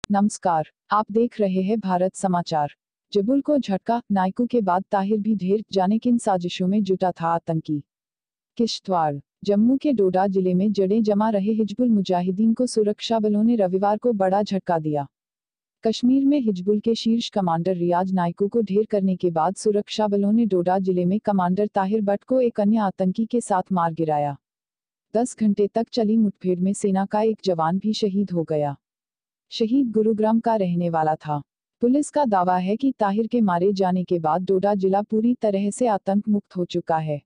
नमस्कार, आप देख रहे हैं भारत समाचार। जबुल को झटका, नायकू के बाद ताहिर भी ढेर, जाने किन साजिशों में जुटा था आतंकी। किश्तवाड़, जम्मू के डोडा जिले में जड़ें जमा रहे हिजबुल मुजाहिदीन को सुरक्षा बलों ने रविवार को बड़ा झटका दिया। कश्मीर में हिजबुल के शीर्ष कमांडर रियाज नायकू को ढेर करने के बाद सुरक्षा बलों ने डोडा जिले में कमांडर ताहिर भट्ट को एक अन्य आतंकी के साथ मार गिराया। 10 घंटे तक चली मुठभेड़ में सेना का एक जवान भी शहीद हो गया। शहीद गुरुग्राम का रहने वाला था। पुलिस का दावा है कि ताहिर के मारे जाने के बाद डोडा जिला पूरी तरह से आतंक मुक्त हो चुका है।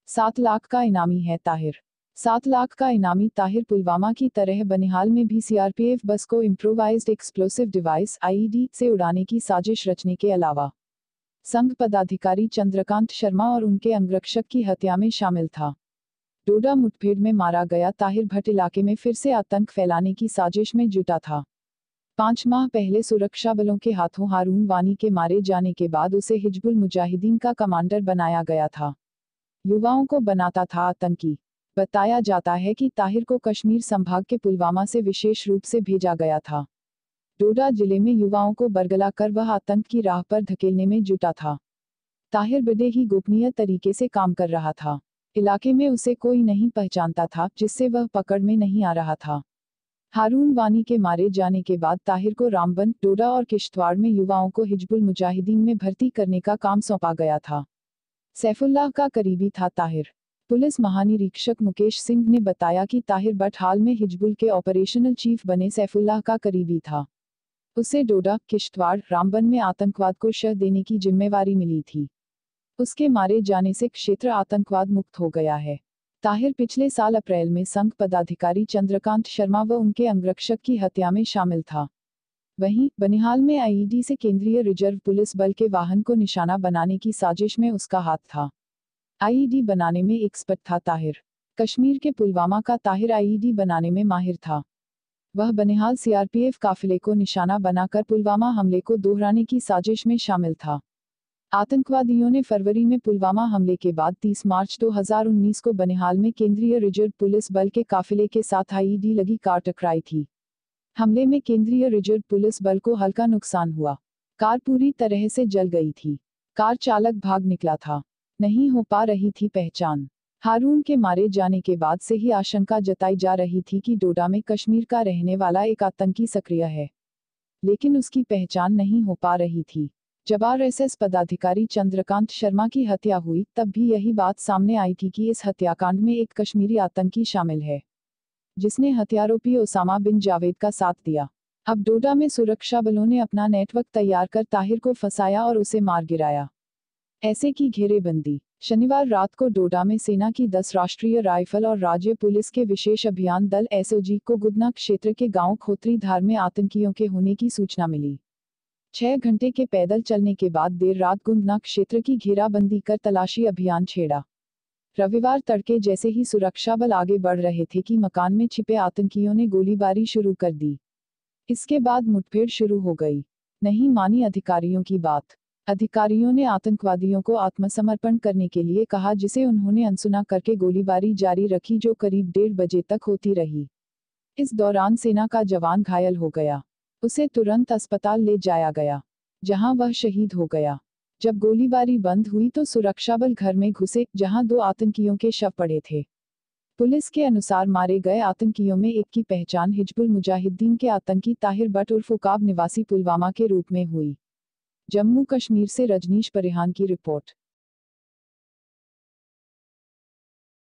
7 लाख का इनामी है ताहिर। 7 लाख का इनामी ताहिर पुलवामा की तरह बनिहाल में भी सीआरपीएफ बस को इम्प्रोवाइज्ड एक्सप्लोसिव डिवाइस आईईडी से उड़ाने की साजिश रचने के अलावा संघ पदाधिकारी चंद्रकांत शर्मा और उनके अंगरक्षक की हत्या में शामिल था। डोडा मुठभेड़ में मारा गया ताहिर भट्ट इलाके में फिर से आतंक फैलाने की साजिश में जुटा था। 5 माह पहले सुरक्षा बलों के हाथों हारून वानी के मारे जाने के बाद उसे हिजबुल मुजाहिदीन का कमांडर बनाया गया था। युवाओं को बनाता था आतंकी। बताया जाता है कि ताहिर को कश्मीर संभाग के पुलवामा से विशेष रूप से भेजा गया था। डोडा जिले में युवाओं को बरगला कर वह आतंक की राह पर धकेलने में जुटा था। ताहिर बड़े ही गोपनीय तरीके से काम कर रहा था। इलाके में उसे कोई नहीं पहचानता था, जिससे वह पकड़ में नहीं आ रहा था। हारून वानी के मारे जाने के बाद ताहिर को रामबन, डोडा और किश्तवाड़ में युवाओं को हिजबुल मुजाहिदीन में भर्ती करने का काम सौंपा गया था। सैफुल्लाह का करीबी था ताहिर। पुलिस महानिरीक्षक मुकेश सिंह ने बताया कि ताहिर भट्ट हाल में हिजबुल के ऑपरेशनल चीफ बने सैफुल्लाह का करीबी था। उसे डोडा, किश्तवाड़, रामबन में आतंकवाद को शह देने की जिम्मेवारी मिली थी। उसके मारे जाने से क्षेत्र आतंकवाद मुक्त हो गया है। ताहिर पिछले साल अप्रैल में संघ पदाधिकारी चंद्रकांत शर्मा व उनके अंगरक्षक की हत्या में शामिल था। वहीं बनिहाल में आईईडी से केंद्रीय रिजर्व पुलिस बल के वाहन को निशाना बनाने की साजिश में उसका हाथ था। आईईडी बनाने में एक्सपर्ट था ताहिर। कश्मीर के पुलवामा का ताहिर आईईडी बनाने में माहिर था। वह बनिहाल सीआरपीएफ काफिले को निशाना बनाकर पुलवामा हमले को दोहराने की साजिश में शामिल था। आतंकवादियों ने फरवरी में पुलवामा हमले के बाद 30 मार्च 2019 को बनिहाल में केंद्रीय रिजर्व पुलिस बल के काफिले के साथ आईईडी लगी कार टकराई थी। हमले में केंद्रीय रिजर्व पुलिस बल को हल्का नुकसान हुआ। कार पूरी तरह से जल गई थी। कार चालक भाग निकला था। नहीं हो पा रही थी पहचान। हारून के मारे जाने के बाद से ही आशंका जताई जा रही थी कि डोडा में कश्मीर का रहने वाला एक आतंकी सक्रिय है, लेकिन उसकी पहचान नहीं हो पा रही थी। जब आरएसएस पदाधिकारी चंद्रकांत शर्मा की हत्या हुई, तब भी यही बात सामने आई थी कि इस हत्याकांड में एक कश्मीरी आतंकी शामिल है, जिसने हत्यारोपी ओसामा बिन जावेद का साथ दिया। अब डोडा में सुरक्षा बलों ने अपना नेटवर्क तैयार कर ताहिर को फंसाया और उसे मार गिराया। ऐसे की घेरेबंदी। शनिवार रात को डोडा में सेना की 10 राष्ट्रीय राइफल और राज्य पुलिस के विशेष अभियान दल एसओजी को गुदना क्षेत्र के गांव खोतरीधार में आतंकियों के होने की सूचना मिली। 6 घंटे के पैदल चलने के बाद देर रात गुंदना क्षेत्र की घेराबंदी कर तलाशी अभियान छेड़ा। रविवार तड़के जैसे ही सुरक्षा बल आगे बढ़ रहे थे कि मकान में छिपे आतंकियों ने गोलीबारी शुरू कर दी। इसके बाद मुठभेड़ शुरू हो गई। नहीं मानी अधिकारियों की बात। अधिकारियों ने आतंकवादियों को आत्मसमर्पण करने के लिए कहा, जिसे उन्होंने अनसुना करके गोलीबारी जारी रखी, जो करीब 1:30 बजे तक होती रही। इस दौरान सेना का जवान घायल हो गया। उसे तुरंत अस्पताल ले जाया गया, जहां वह शहीद हो गया। जब गोलीबारी बंद हुई तो सुरक्षा बल घर में घुसे, जहां 2 आतंकियों के शव पड़े थे। पुलिस के अनुसार मारे गए आतंकियों में एक की पहचान हिजबुल मुजाहिदीन के आतंकी ताहिर भट्ट उर्फ उकाब निवासी पुलवामा के रूप में हुई। जम्मू कश्मीर से रजनीश परिहान की रिपोर्ट।